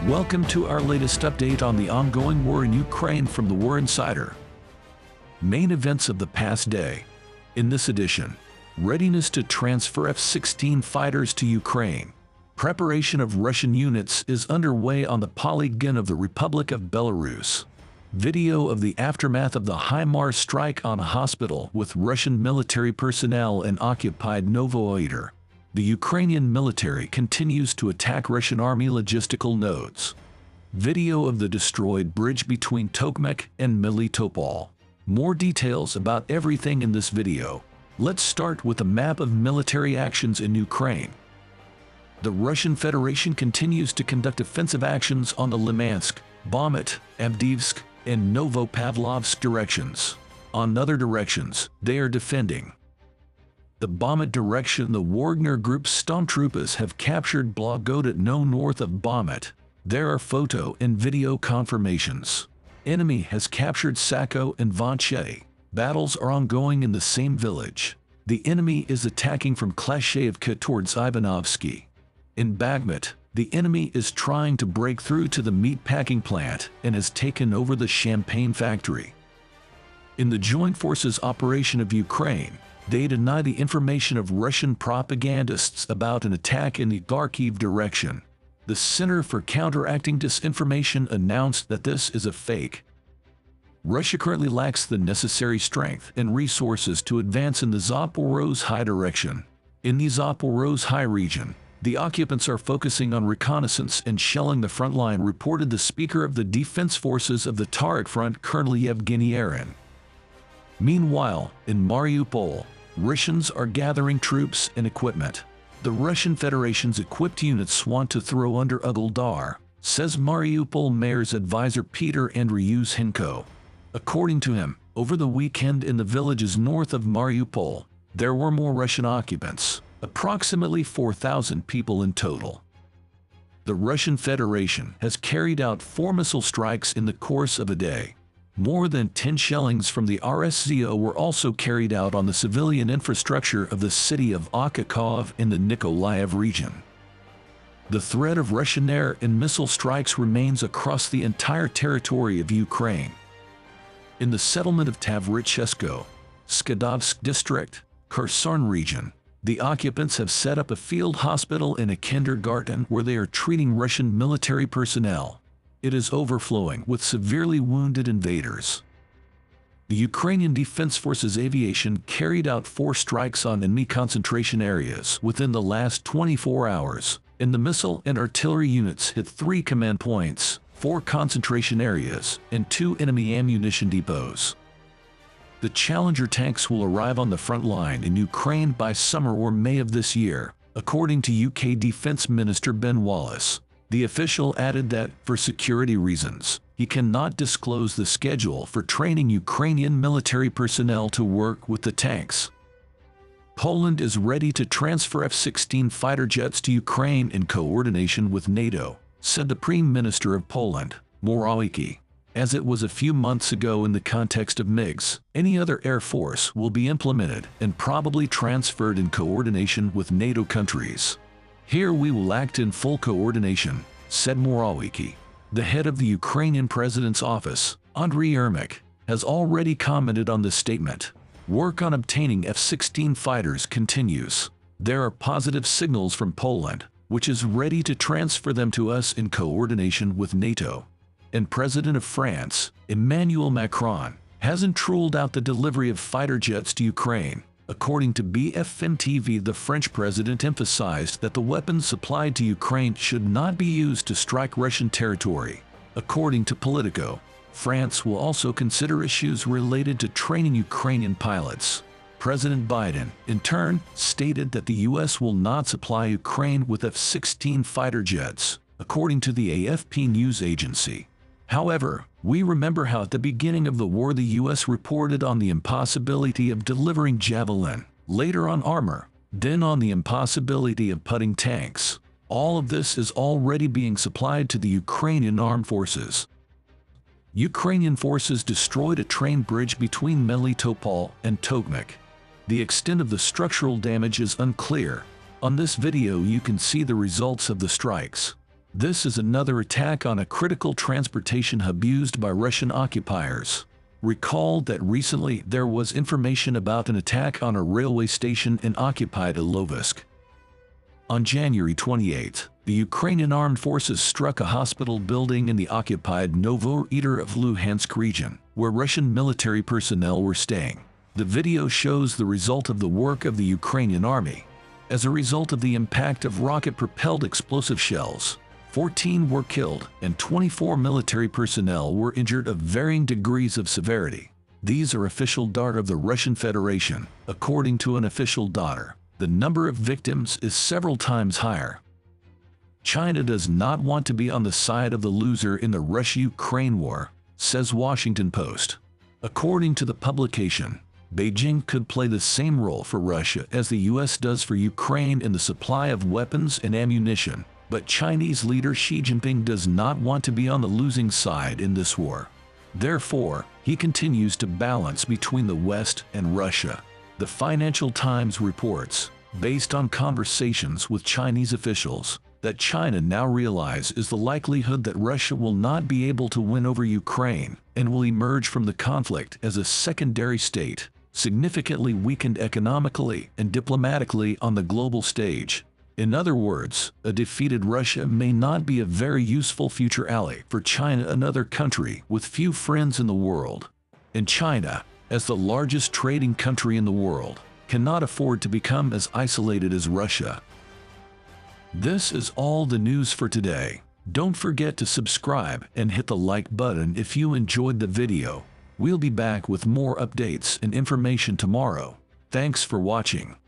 Welcome to our latest update on the ongoing war in Ukraine from the War Insider. Main events of the past day. In this edition, readiness to transfer F-16 fighters to Ukraine. Preparation of Russian units is underway on the polygon of the Republic of Belarus. Video of the aftermath of the HIMARS strike on a hospital with Russian military personnel in occupied Novoaidar. The Ukrainian military continues to attack Russian army logistical nodes. Video of the destroyed bridge between Tokmak and Melitopol. More details about everything in this video. Let's start with a map of military actions in Ukraine. The Russian Federation continues to conduct offensive actions on the Limansk, Bakhmut, Avdiivsk, and Novopavlovsk directions. On other directions, they are defending. The Bakhmut direction, the Wagner Group's stormtroopers have captured Blagodat north of Bakhmut. There are photo and video confirmations. Enemy has captured Sako and Vanche. Battles are ongoing in the same village. The enemy is attacking from Klashayevka towards Ivanovsky. In Bakhmut, the enemy is trying to break through to the meatpacking plant and has taken over the champagne factory. In the Joint Forces operation of Ukraine, they deny the information of Russian propagandists about an attack in the Kharkiv direction. The Center for Counteracting Disinformation announced that this is a fake. Russia currently lacks the necessary strength and resources to advance in the Zaporozhye direction. In the Zaporozhye region, the occupants are focusing on reconnaissance and shelling the front line, reported the Speaker of the Defense Forces of the Tarik Front, Colonel Yevgeny Aron. Meanwhile, in Mariupol, Russians are gathering troops and equipment. The Russian Federation's equipped units want to throw under Ugoldar, says Mariupol Mayor's advisor Peter Andriushenko. According to him, over the weekend in the villages north of Mariupol, there were more Russian occupants, approximately 4,000 people in total. The Russian Federation has carried out 4 missile strikes in the course of a day. More than 10 shellings from the RSZO were also carried out on the civilian infrastructure of the city of Okhakov in the Nikolaev region. The threat of Russian air and missile strikes remains across the entire territory of Ukraine. In the settlement of Tavrichesko, Skadovsk district, Kherson region, the occupants have set up a field hospital and a kindergarten where they are treating Russian military personnel. It is overflowing with severely wounded invaders. The Ukrainian Defense Forces aviation carried out 4 strikes on enemy concentration areas within the last 24 hours, and the missile and artillery units hit 3 command points, 4 concentration areas, and 2 enemy ammunition depots. The Challenger tanks will arrive on the front line in Ukraine by summer or May of this year, according to UK Defence Minister Ben Wallace. The official added that, for security reasons, he cannot disclose the schedule for training Ukrainian military personnel to work with the tanks. Poland is ready to transfer F-16 fighter jets to Ukraine in coordination with NATO, said the Prime Minister of Poland, Morawiecki. As it was a few months ago in the context of MiGs, any other air force will be implemented and probably transferred in coordination with NATO countries. Here we will act in full coordination, said Morawiecki. The head of the Ukrainian president's office, Andriy Yermak, has already commented on this statement. Work on obtaining F-16 fighters continues. There are positive signals from Poland, which is ready to transfer them to us in coordination with NATO. And President of France, Emmanuel Macron, hasn't ruled out the delivery of fighter jets to Ukraine. According to BFM TV, the French president emphasized that the weapons supplied to Ukraine should not be used to strike Russian territory. According to Politico, France will also consider issues related to training Ukrainian pilots. President Biden, in turn, stated that the U.S. will not supply Ukraine with F-16 fighter jets, according to the AFP news agency. However, we remember how at the beginning of the war the U.S. reported on the impossibility of delivering Javelin, later on armor, then on the impossibility of putting tanks. All of this is already being supplied to the Ukrainian armed forces. Ukrainian forces destroyed a train bridge between Melitopol and Tokmak. The extent of the structural damage is unclear. On this video you can see the results of the strikes. This is another attack on a critical transportation hub used by Russian occupiers. Recall that recently there was information about an attack on a railway station in occupied Ilovaisk. On January 28, the Ukrainian armed forces struck a hospital building in the occupied Novoaidar of Luhansk region, where Russian military personnel were staying. The video shows the result of the work of the Ukrainian army. As a result of the impact of rocket-propelled explosive shells, 14 were killed and 24 military personnel were injured of varying degrees of severity. These are official data of the Russian Federation. According to an official data, the number of victims is several times higher. China does not want to be on the side of the loser in the Russia-Ukraine war, says Washington Post. According to the publication, Beijing could play the same role for Russia as the US does for Ukraine in the supply of weapons and ammunition, but Chinese leader Xi Jinping does not want to be on the losing side in this war. Therefore, he continues to balance between the West and Russia. The Financial Times reports, based on conversations with Chinese officials, that China now realizes the likelihood that Russia will not be able to win over Ukraine and will emerge from the conflict as a secondary state, significantly weakened economically and diplomatically on the global stage. In other words, a defeated Russia may not be a very useful future ally for China, another country with few friends in the world. And China, as the largest trading country in the world, cannot afford to become as isolated as Russia. This is all the news for today. Don't forget to subscribe and hit the like button if you enjoyed the video. We'll be back with more updates and information tomorrow. Thanks for watching.